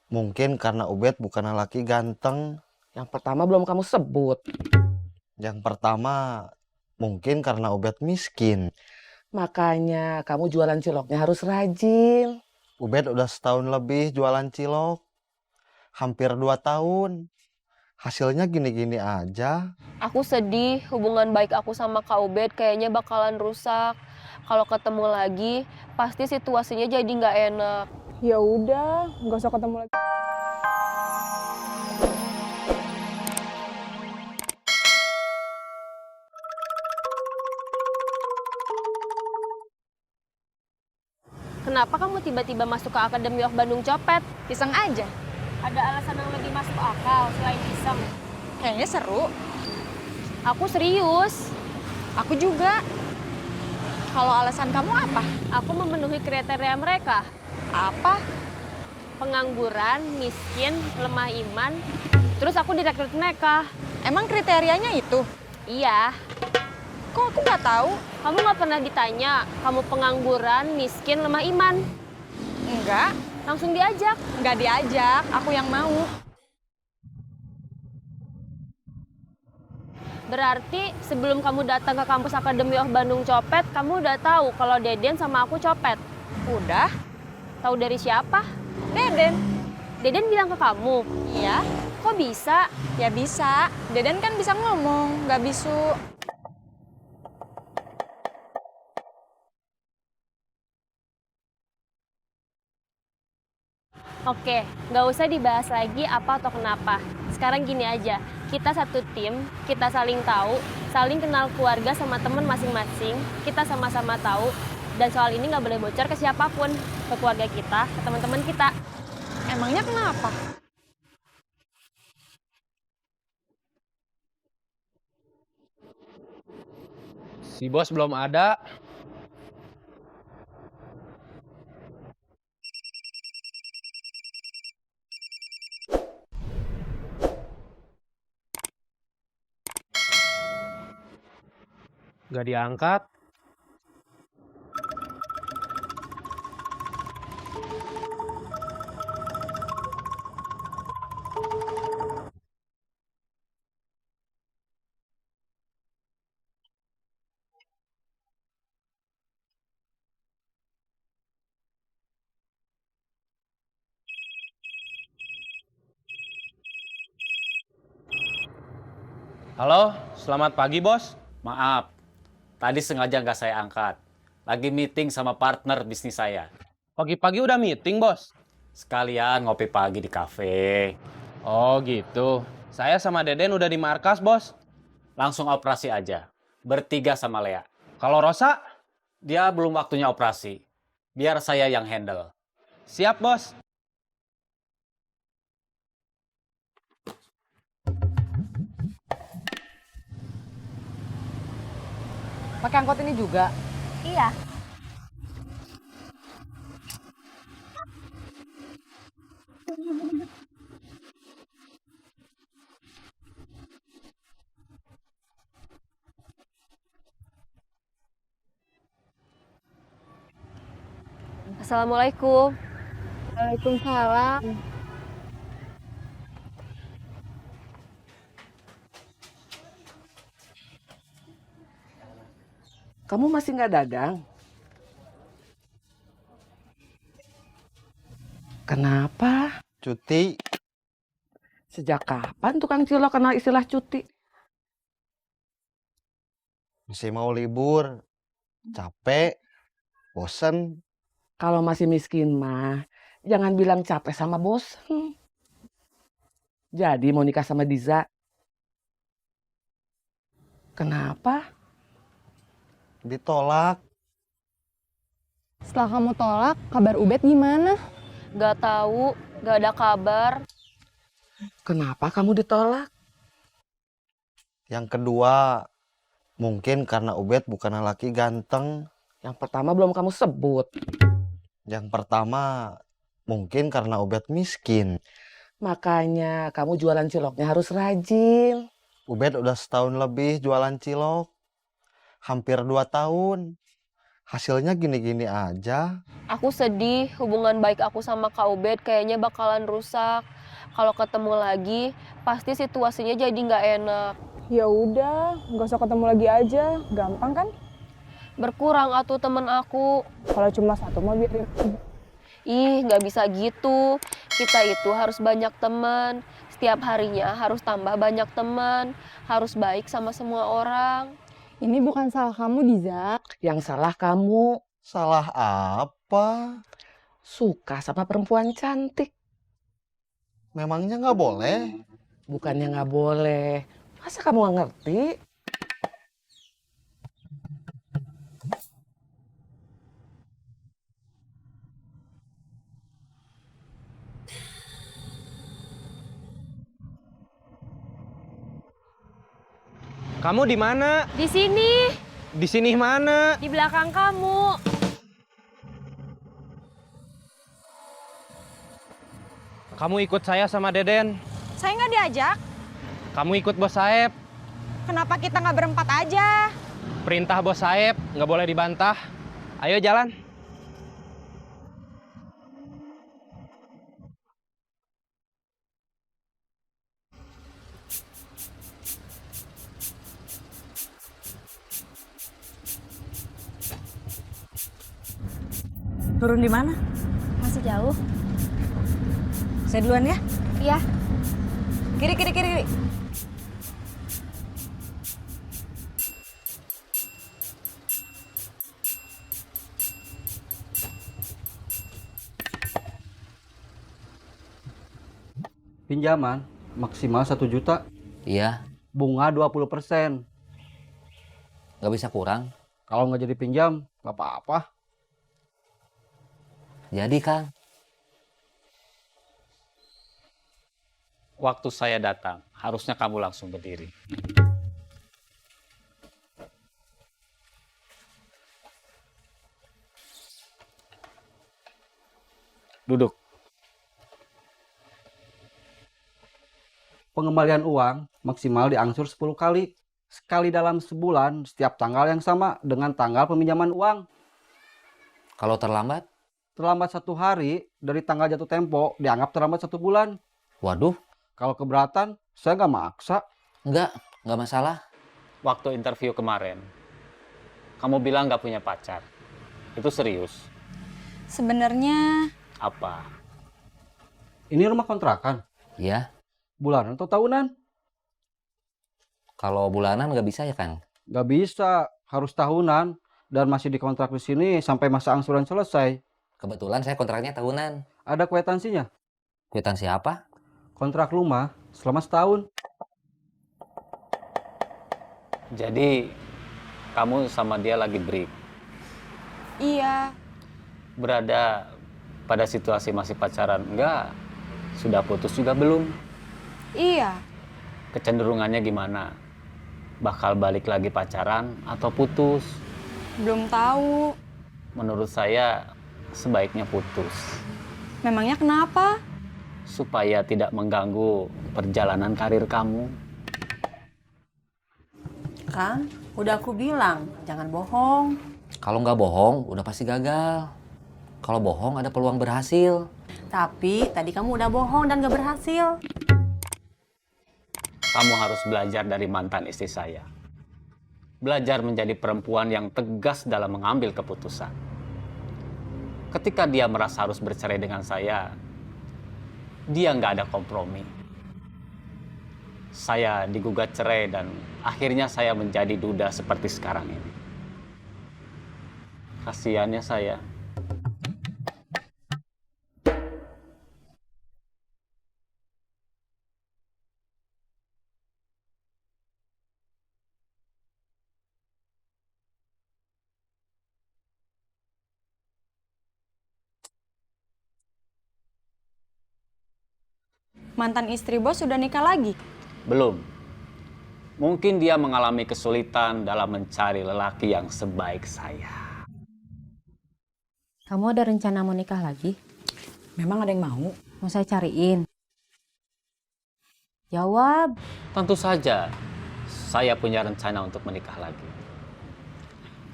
Mungkin karena Ubed bukan laki ganteng. Yang pertama belum kamu sebut. Yang pertama, mungkin karena Ubed miskin. Makanya kamu jualan ciloknya harus rajin. Ubed udah setahun lebih jualan cilok. Hampir 2 tahun. Hasilnya gini-gini aja. Aku sedih, hubungan baik aku sama Kak Ubed kayaknya bakalan rusak. Kalau ketemu lagi, pasti situasinya jadi nggak enak. Ya udah, nggak usah ketemu lagi. Kenapa kamu tiba-tiba masuk ke Akademi of Bandung Copet? Iseng aja. Ada alasan yang lebih masuk akal selain iseng? Kayaknya seru. Aku serius. Aku juga. Kalau alasan kamu apa? Aku memenuhi kriteria mereka. Apa? Pengangguran, miskin, lemah iman. Terus aku direkrut mereka. Emang kriterianya itu? Iya. Kok aku nggak tahu? Kamu nggak pernah ditanya, kamu pengangguran, miskin, lemah iman. Enggak. Langsung diajak. Nggak diajak. Aku yang mau. Berarti sebelum kamu datang ke kampus Akademi of Bandung Copet, kamu udah tahu kalau Deden sama aku copet. Udah. Tahu dari siapa? Deden. Deden bilang ke kamu. Iya. Kok bisa? Ya bisa. Deden kan bisa ngomong. Nggak bisu. Oke, nggak usah dibahas lagi apa atau kenapa. Sekarang gini aja, kita satu tim, kita saling tahu, saling kenal keluarga sama teman masing-masing, kita sama-sama tahu, dan soal ini nggak boleh bocor ke siapapun, ke keluarga kita, ke teman-teman kita. Emangnya kenapa? Si bos belum ada. Gak diangkat. Halo, selamat pagi bos. Maaf, tadi sengaja nggak saya angkat. Lagi meeting sama partner bisnis saya. Pagi-pagi udah meeting bos. Sekalian ngopi pagi di kafe. Oh gitu. Saya sama Deden udah di markas bos. Langsung operasi aja. Bertiga sama Lea. Kalau Rosa, Dia belum waktunya operasi. Biar saya yang handle. siap bos. Pakai angkot ini juga. Iya. Assalamualaikum. Waalaikumsalam. Kamu masih nggak dagang? Kenapa? Cuti. Sejak kapan tukang cilok kenal istilah cuti? Masih mau libur. Capek. Bosen. Kalau masih miskin mah, jangan bilang capek sama bosen. Jadi mau nikah sama Diza. Kenapa? Ditolak. Setelah kamu tolak, kabar Ubed gimana? Gak tahu, gak ada kabar. Kenapa kamu ditolak? Yang kedua, mungkin karena Ubed bukan laki ganteng. Yang pertama belum kamu sebut. Yang pertama, mungkin karena Ubed miskin. Makanya kamu jualan ciloknya harus rajin. Ubed udah setahun lebih jualan cilok. Hampir 2 tahun. Hasilnya gini-gini aja. Aku sedih, hubungan baik aku sama Kak Ubed kayaknya bakalan rusak. Kalau ketemu lagi, pasti situasinya jadi nggak enak. Ya udah, nggak usah ketemu lagi aja. Gampang kan? Berkurang atuh temen aku. Kalau cuma satu mah biarin. Ih, nggak bisa gitu. Kita itu harus banyak teman. Setiap harinya harus tambah banyak teman. Harus baik sama semua orang. Ini bukan salah kamu, Diza. Yang salah kamu Salah apa? suka sama perempuan cantik. Memangnya nggak boleh? Bukannya nggak boleh. Masa kamu nggak ngerti? Kamu di mana? Di sini, Di sini mana? di belakang kamu. Kamu ikut saya sama Deden. Saya nggak diajak. Kamu ikut Bos Saeb. Kenapa kita nggak berempat aja? Perintah Bos Saeb, nggak boleh dibantah. Ayo jalan. Turun di mana? Masih jauh? Saya duluan ya. Iya. Kiri, kiri, kiri, kiri. Pinjaman maksimal 1 juta, Iya, bunga 20%. nggak bisa kurang. Kalau nggak jadi pinjam, nggak apa-apa. Jadi, Kang. Waktu saya datang, harusnya kamu langsung berdiri. Duduk. Pengembalian uang maksimal diangsur 10 kali. Sekali dalam sebulan, setiap tanggal yang sama dengan tanggal peminjaman uang. Kalau terlambat, Terlambat 1 hari dari tanggal jatuh tempo, dianggap terlambat 1 bulan. waduh, Kalau keberatan, saya nggak maksa. nggak masalah. Waktu interview kemarin, kamu bilang nggak punya pacar. Itu serius? Sebenarnya Apa? Ini rumah kontrakan, Iya, bulanan atau tahunan? kalau bulanan nggak bisa ya, Kang? Nggak bisa, harus tahunan. Dan masih dikontrak di sini sampai masa angsuran selesai. Kebetulan saya kontraknya tahunan. Ada kwitansinya. Kwitansi apa? Kontrak rumah selama setahun. Jadi, kamu sama dia lagi break. iya. Berada pada situasi masih pacaran enggak? Sudah putus juga belum? Iya. Kecenderungannya gimana? Bakal balik lagi pacaran atau putus? Belum tahu. Menurut saya sebaiknya putus. Memangnya kenapa? Supaya tidak mengganggu perjalanan karir kamu. Kang, udah aku bilang, jangan bohong. Kalau nggak bohong, udah pasti gagal. Kalau bohong, ada peluang berhasil. Tapi tadi kamu udah bohong dan gak berhasil. Kamu harus belajar dari mantan istri saya. Belajar menjadi perempuan yang tegas dalam mengambil keputusan. Ketika dia merasa harus bercerai dengan saya, dia nggak ada kompromi. Saya digugat cerai dan akhirnya saya menjadi duda seperti sekarang ini. Kasiannya saya. Mantan istri bos sudah nikah lagi? Belum. Mungkin dia mengalami kesulitan dalam mencari lelaki yang sebaik saya. Kamu ada rencana mau nikah lagi? Memang ada yang mau? Mau saya cariin? Jawab. Tentu saja, saya punya rencana untuk menikah lagi.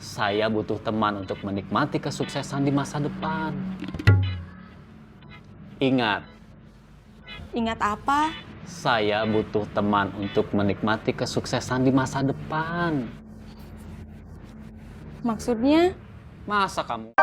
Saya butuh teman untuk menikmati kesuksesan di masa depan. Ingat, Ingat apa? saya butuh teman untuk menikmati kesuksesan di masa depan. Maksudnya? Masa kamu